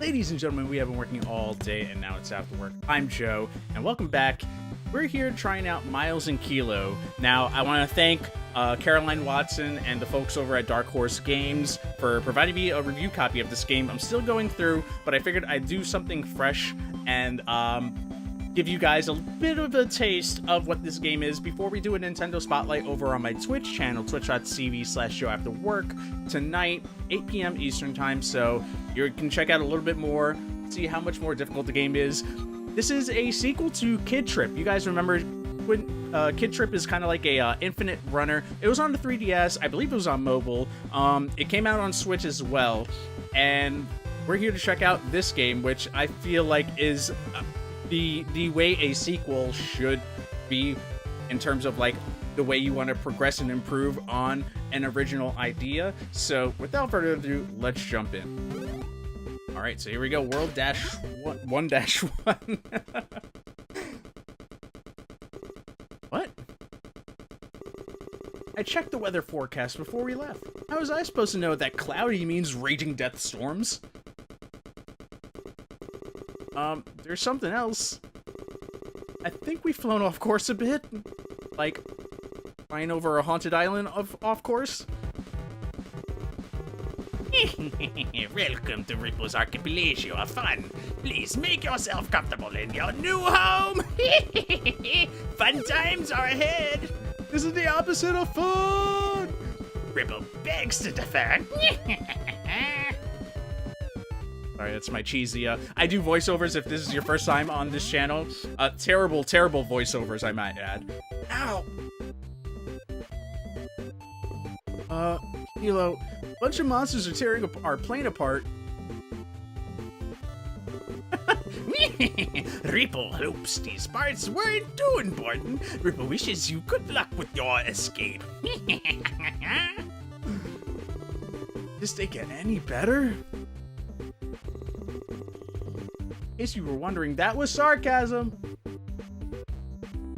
Ladies and gentlemen, we have been working all day and now it's after work. I'm Joe, and welcome back. We're here trying out Miles and Kilo. Now, I want to thank Caroline Watson and the folks over at Dark Horse Games for providing me a review copy of this game. I'm still going through, but I figured I'd do something fresh and give you guys a bit of a taste of what this game is before we do a Nintendo Spotlight over on my Twitch channel, twitch.tv/JoAfterWork, tonight, 8 p.m. Eastern Time, so you can check out a little bit more, see how much more difficult the game is. This is a sequel to Kid Trip. You guys remember when Kid Trip is kind of like a infinite runner. It was on the 3DS, I believe it was on mobile. It came out on Switch as well, and we're here to check out this game, which I feel like is the way a sequel should be in terms of like the way you want to progress and improve on an original idea. So without further ado, let's jump in. All right, so here we go. World dash one dash one. What? I checked the weather forecast before we left. How was I supposed to know that cloudy means raging death storms? There's something else. I think we've flown off course a bit. Like, flying over a haunted island off course. Welcome to Ripple's Archipelago of Fun. Please make yourself comfortable in your new home. Fun times are ahead. This is the opposite of fun. Ripple begs to differ. Sorry, that's my cheesy, I do voiceovers if this is your first time on this channel. Terrible voiceovers, I might add. Ow! Kilo, a bunch of monsters are tearing our plane apart. Ripple hopes these parts weren't too important. Ripple wishes you good luck with your escape. Does they get any better? In case you were wondering, that was sarcasm.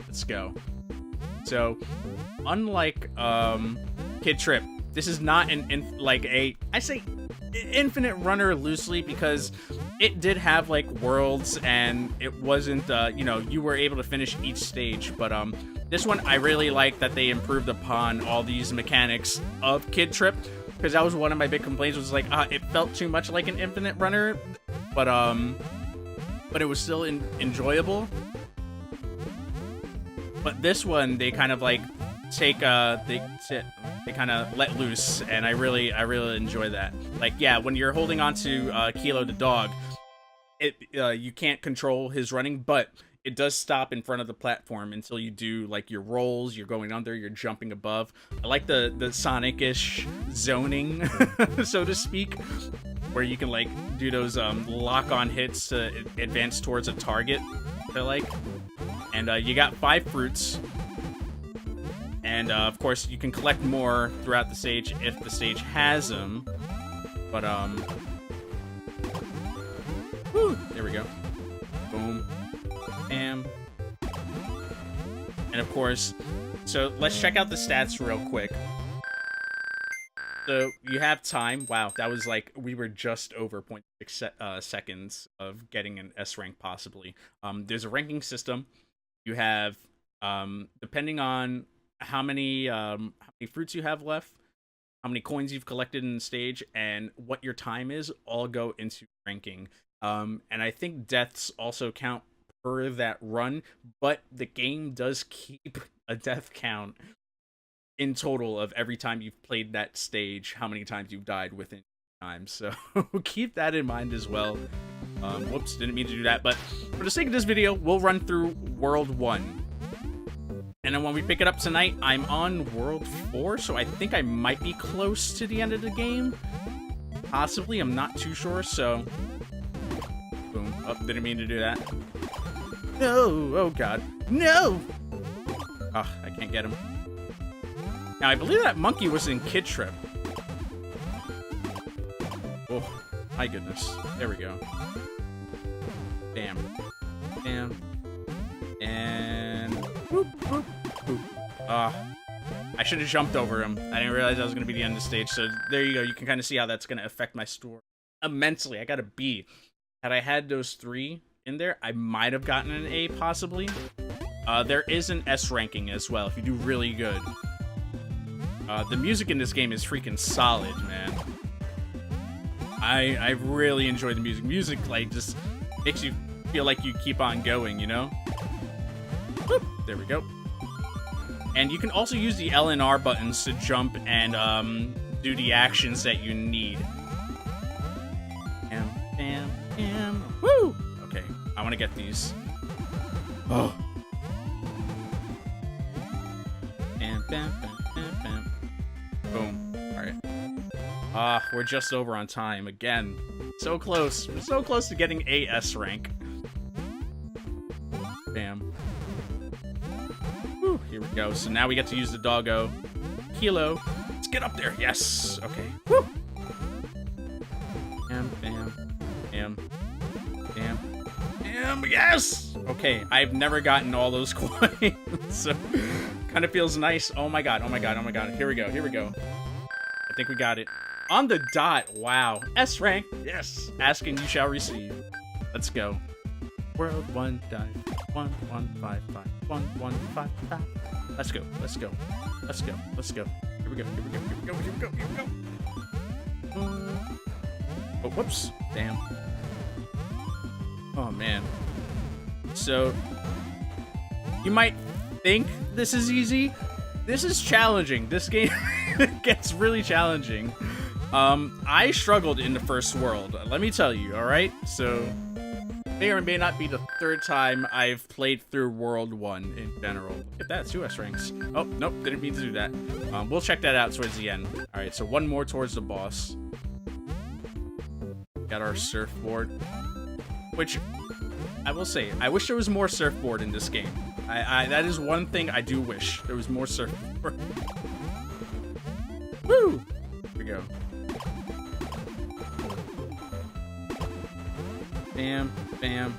Let's go. So, unlike Kid Trip, this is not I say infinite runner loosely because it did have like worlds and it wasn't you were able to finish each stage, but this one I really like that they improved upon all these mechanics of Kid Trip, because that was one of my big complaints, was like it felt too much like an infinite runner, but it was still enjoyable. But this one, they kind of like take they kind of let loose, and I really enjoy that. Like, yeah, when you're holding on to Kilo the dog, you can't control his running, but it does stop in front of the platform until you do like your rolls. You're going under, you're jumping above. I like the Sonic-ish zoning, so to speak, where you can like do those lock-on hits to advance towards a target. I like, and you got 5 fruits, and of course you can collect more throughout the stage if the stage has them. But whew, there we go. Boom, bam, and of course. So let's check out the stats real quick. So you have time. Wow, that was like, we were just over 0.6 seconds of getting an S rank possibly. There's a ranking system. You have, depending on how many fruits you have left, how many coins you've collected in the stage, and what your time is, all go into ranking. And I think deaths also count per that run, but the game does keep a death count in total of every time you've played that stage, how many times you've died within time. So keep that in mind as well. Whoops, didn't mean to do that, but for the sake of this video, we'll run through World 1. And then when we pick it up tonight, I'm on World 4, so I think I might be close to the end of the game. Possibly, I'm not too sure, so... Boom. Oh, didn't mean to do that. No! Oh god. No! Ugh, I can't get him. Now, I believe that monkey was in Kid Trip. Oh, my goodness. There we go. Damn. Damn. And... Boop, boop, boop. I should have jumped over him. I didn't realize that was going to be the end of the stage, so there you go. You can kind of see how that's going to affect my story. immensely. I got a B. Had I had those 3 in there, I might have gotten an A possibly. There is an S ranking as well if you do really good. The music in this game is freaking solid, man. I really enjoy the music. Music, like, just makes you feel like you keep on going, you know? Whoop, there we go. And you can also use the L and R buttons to jump and do the actions that you need. Bam, bam, bam. Woo! Okay, I want to get these. Oh. Bam, bam, bam, bam, bam. Boom. All right. We're just over on time again. So close. We're so close to getting a S rank. Bam. Whew, here we go. So now we get to use the doggo. Kilo. Let's get up there. Yes. Okay. Woo. Bam, bam, bam, bam, bam. Yes. Okay. I've never gotten all those coins, so kind of feels nice. Oh my god. Oh my god. Oh my god. Here we go. Here we go. I think we got it. On the dot. Wow. S rank. Yes. Asking you shall receive. Let's go. World 1 dive 1155 1155. Let's go. Let's go. Let's go. Let's go. Here we go. Here we go. Here we go. Here we go. Here we go. Oh, whoops. Damn. Oh man. So you might think this is easy. This is challenging. This game gets really challenging. I struggled in the first world. Let me tell you. All right. So may or may not be the 3rd time I've played through World 1 in general. Look at that, 2 S ranks. Oh, nope, didn't mean to do that. We'll check that out towards the end. Alright, so 1 more towards the boss. Got our surfboard. Which, I will say, I wish there was more surfboard in this game. That is one thing I do wish. There was more surfboard. Woo! Here we go. Bam, bam.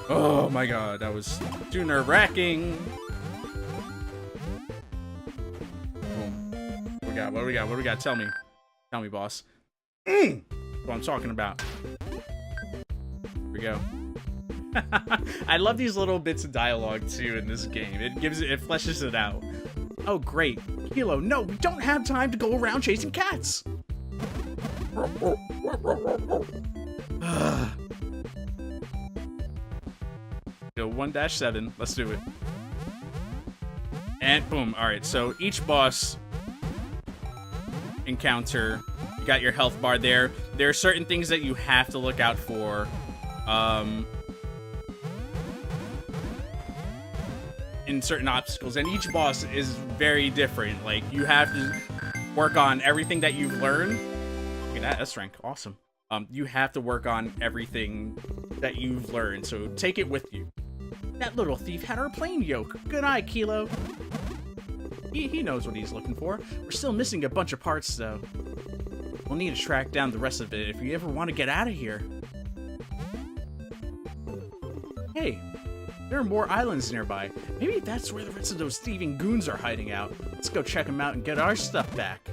Oh my god, that was too nerve-wracking. Boom. What we got? What do we got? What do we got? Tell me. Tell me, boss. What I'm talking about. Here we go. I love these little bits of dialogue too in this game. It fleshes it out. Oh great. Kilo, no, we don't have time to go around chasing cats. Go 1-7. Let's do it. And boom. Alright, so each boss encounter, you got your health bar there. There are certain things that you have to look out for. In certain obstacles, and each boss is very different. Like, you have to work on everything that you've learned. Look at that, S rank, awesome. You have to work on everything that you've learned, so take it with you. That little thief had our plane yoke. Good eye, Kilo. He knows what he's looking for. We're still missing a bunch of parts, though. We'll need to track down the rest of it if you ever want to get out of here. Hey, there are more islands nearby. Maybe that's where the rest of those thieving goons are hiding out. Let's go check them out and get our stuff back.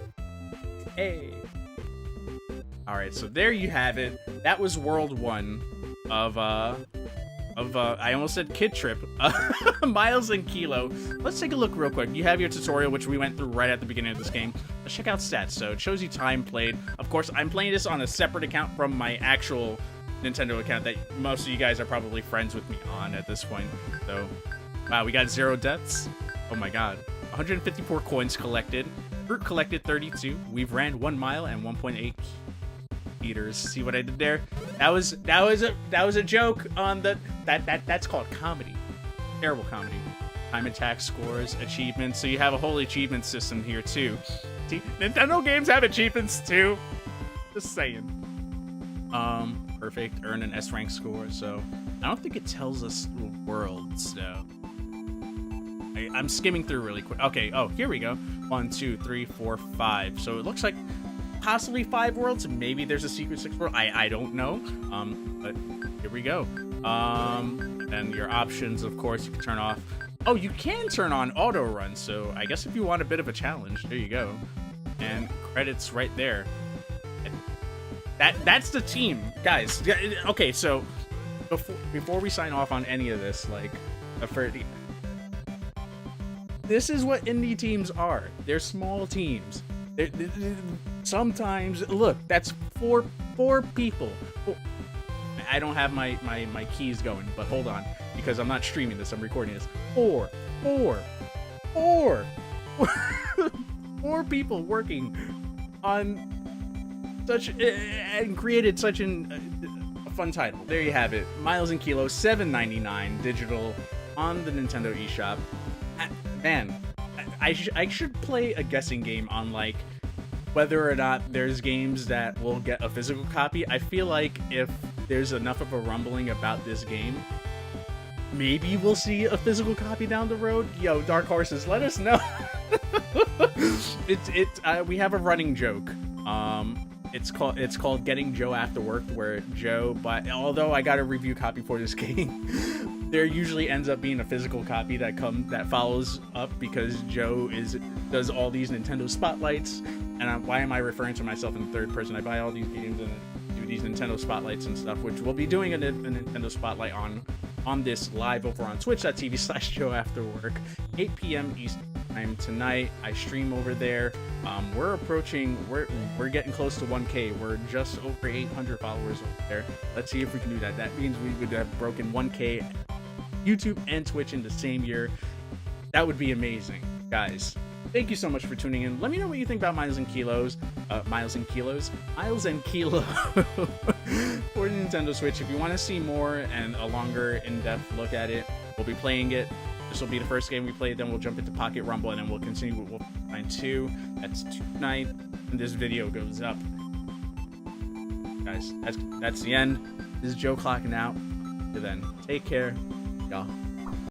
Hey. Alright, so there you have it. That was World 1 of I almost said Kid Trip. Miles and Kilo. Let's take a look real quick. You have your tutorial, which we went through right at the beginning of this game. Let's check out stats. So it shows you time played. Of course, I'm playing this on a separate account from my actual Nintendo account that most of you guys are probably friends with me on at this point. So, wow, we got 0 deaths. Oh my god. 154 coins collected. Fruit collected 32. We've ran 1 mile and 1.8 meters. See what I did there? That was a joke on the that's called comedy. Terrible comedy. Time attack scores, achievements. So you have a whole achievement system here too. See, Nintendo games have achievements too. Just saying. Perfect. Earn an S rank score. So I don't think it tells us the worlds though. I'm skimming through really quick. Okay. Oh, here we go. 1, 2, 3, 4, 5. So it looks like possibly 5 worlds. Maybe there's a secret 6th world. I don't know. But here we go. And your options, of course, you can turn off. Oh, you can turn on auto run. So I guess if you want a bit of a challenge, there you go. And credits right there. That's the team, guys. Okay, so before we sign off on any of this, like, this is what indie teams are. They're small teams. Sometimes, look, that's four people. I don't have my keys going, but hold on, because I'm not streaming this. I'm recording this. Four people working on such and created such a fun title. There you have it. Miles and Kilos, $7.99 digital on the Nintendo eShop. Man, I should play a guessing game on like whether or not there's games that will get a physical copy. I feel like if there's enough of a rumbling about this game, maybe we'll see a physical copy down the road. Yo, Dark Horses, let us know. We have a running joke. It's called Getting Joe After Work, where Joe, but although I got a review copy for this game, there usually ends up being a physical copy that follows up, because Joe does all these Nintendo spotlights. And why am I referring to myself in the third person? I buy all these games and do these Nintendo spotlights and stuff, which we'll be doing a Nintendo spotlight on this live over on twitch.tv/JoAfterWork, 8 p.m. Eastern time tonight. I stream over there. We're getting close to 1K. We're just over 800 followers over there. Let's see if we can do that. That means we would have broken 1K YouTube and Twitch in the same year. That would be amazing, guys. Thank you so much for tuning in. Let me know what you think about Miles and Kilo for the Nintendo Switch. If you want to see more and a longer in-depth look at it, we'll be playing it. This will be the first game we play, then we'll jump into Pocket Rumble, and then we'll continue with Wolfenstein 2. That's tonight when this video goes up. Guys, that's the end. This is Joe clocking out. Till then, take care, y'all.